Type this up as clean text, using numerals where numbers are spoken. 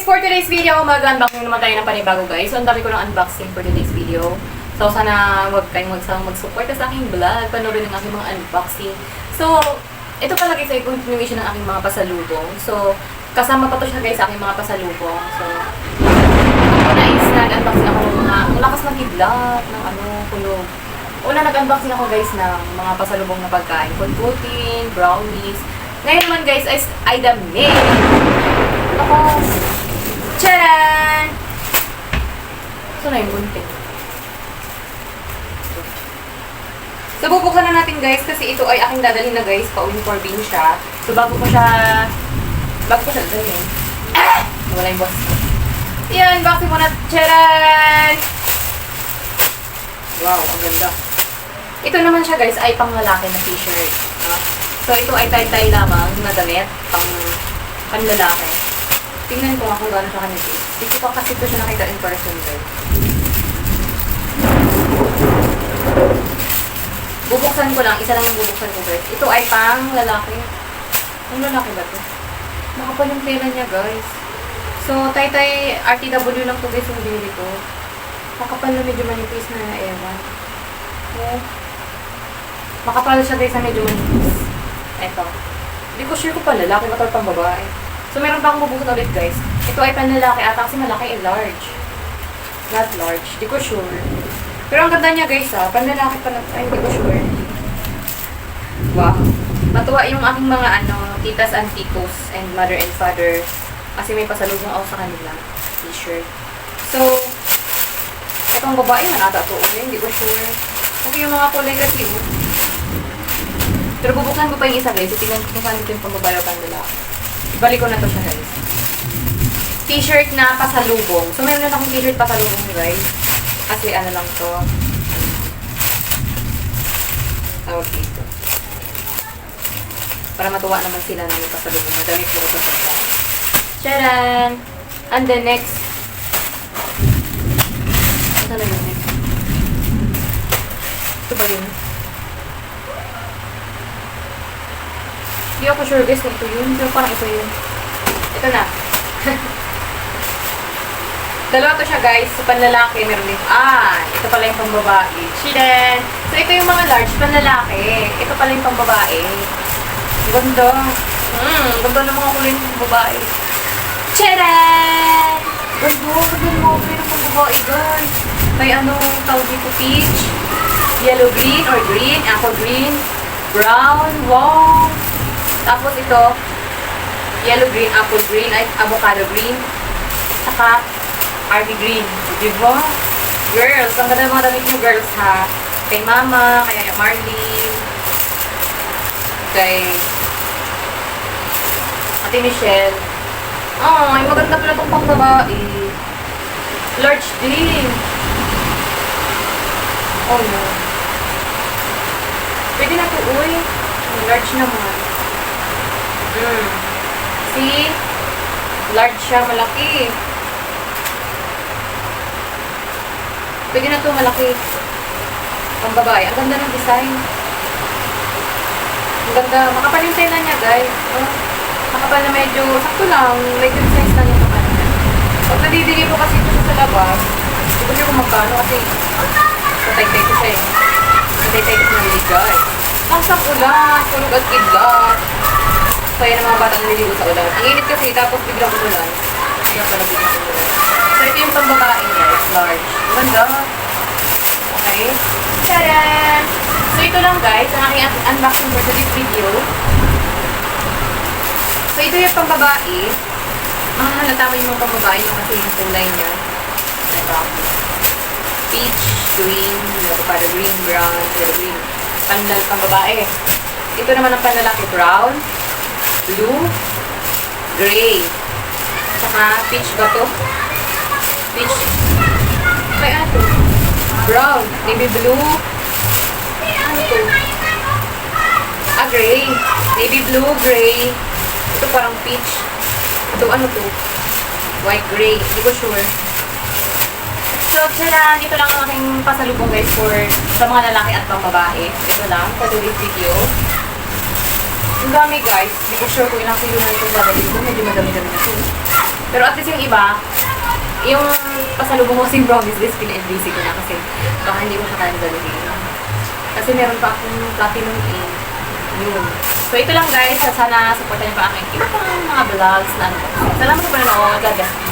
guys, for today's video, mag-unboxing naman tayo ng panibago guys. So, ang dami ko ng unboxing for today's video. So, sana huwag kayong mag-support sa aking vlog. Panoorin ng aking mga unboxing. So, ito pala guys ay continuation ng aking mga pasalubong. So, kasama pa to siya guys sa aking mga pasalubong. So, una is nag-unboxing ako ng mga, ang lakas ng kidlat, ng kulog. Una nag-unboxing ako guys ng mga pasalubong na pagkain. Kuntutin, brownies. Ngayon naman guys ay the main. Ako. Tcharan! So na yung bunting. So bubuksan na natin guys kasi ito ay aking dadalhin na guys. Pauwing probinsya. So bago ko siya dadalhin. Wala yung box ko. Yan, unboxing mo na. Tcharan! Wow, ang ganda. Ito naman siya guys ay panglalaki na t-shirt. So ito ay tay-tay lamang na damit panlalaki. Tingnan ko kung gaano siya kanipis. Dito ko kasi ito siya nakita in person guys. Bubuksan ko lang. Isa lang yung bubuksan ko guys. Ito ay pang lalaki. Ang lalaki ba ito? Makapal yung tela niya guys. So tay-tay RTW lang to guys yung binili ko. Makapal na medyo manipis na ewan. So, makapal siya guys na medyo manipis. Ito. Hindi ko sure kung pa lalaki ba ito pang babae. So, meron pa akong bubuksan ulit guys. Ito ay panlalaki ata kasi malaki ay large. Not large. Hindi ko sure. Pero ang ganda niya guys panlalaki pa lang. Ay, hindi ko sure. Wow. Matuwa yung aking mga titas and titos and mother and father. Kasi may pasalubong ako sa kanila. T-shirt. So, itong babae na ata ito. Hindi ko sure. Kasi yung mga kulay kasi pero bubuksan ko pa yung isa guys. Tingnan ko kung saan ito yung pambabae o panlalaki. Balik ko na to siya guys. T-shirt na pasalubong. So meron na akong t-shirt pasalubong guys. Kasi lang to. Tawag dito. Para matuwa naman sila na yung pasalubong. Madami ko ito sa pagkain. Charan! And the next. Ito na yung next. Ito ba yun? Hindi ako sure guys kung ito yun. Pero parang ito yun. Ito na. Dalawa to siya guys. So panlalaki. Meron din. Ito pala yung pambabae. Shiren! So ito yung mga large panlalaki. Ito pala yung pambabae. Ganda. Ganda ng mga kulay ng pambabae. Charan! Ganda. Ganda ng mga kulay ng pambabae guys. May tawag dito peach. Yellow green or green. Apple green. Brown. Wow! Tapos ito, yellow green, apple green, ay avocado green, saka RB green. Diba? Girls, ang ganda ng mga damit nyo girls ha. Kay Mama, kay Marlene, kay Ate Michelle. Ay, maganda pala itong pang babae. Large din. Oh no. Pwede na ito, uy. Large naman. See? Large siya, malaki. Pwede na ito, malaki. Ang babae. Ang ganda ng design. Ang ganda. Makapal yung tela niya, guys. Makapal na medyo, sakto lang. Medium size lang yung naman. Pag nadidili ko kasi ito sa labas, hindi ko siya kung magkano kasi patay-tay ko siya eh. Patay-tay ko siya naliligay. Ang sakulan, tulog at kidlat. So, yan ang mga batang naliligo sa ulan. Ang init kasi, tapos biglang umulan. Kaya pala biglang umulan. So, ito yung pambabae niya. It's large. Ganda. Okay. Tcharan! So, ito lang guys, ang aking unboxing for today's video. So, ito yung pambabae. Mahahalata mo yung mga pambabae nyo kasi yung kulay niya. Ito. Peach, green, avocado green, brown, yellow green. Panlal pambabae. Ito naman ang panlalaki, brown, blue, gray. Saka peach ba to? Peach. May ano to? Brown, navy blue. Ano to? Gray. Navy blue, gray. Ito parang peach. Ito ano to? White, gray. Hindi ko sure. So, tira, dito lang ang aking pasalubong guys sa mga lalaki at pang babae. Ito lang, for today's video. Ang dami guys. Hindi ko sure kung ilang kilo na ito gagawin ko. Medyo madami-dami na ito. Pero at least yung iba, yung pasalubong ko kasing promise list, pina-NBC ko na kasi baka hindi ko siya kayang dalhin. Kasi meron pa akong platinum in. Yun. So, ito lang guys. Sana supportan niyo pa aking iba pang mga vlogs na ano. Salamat sa panonood. God bless.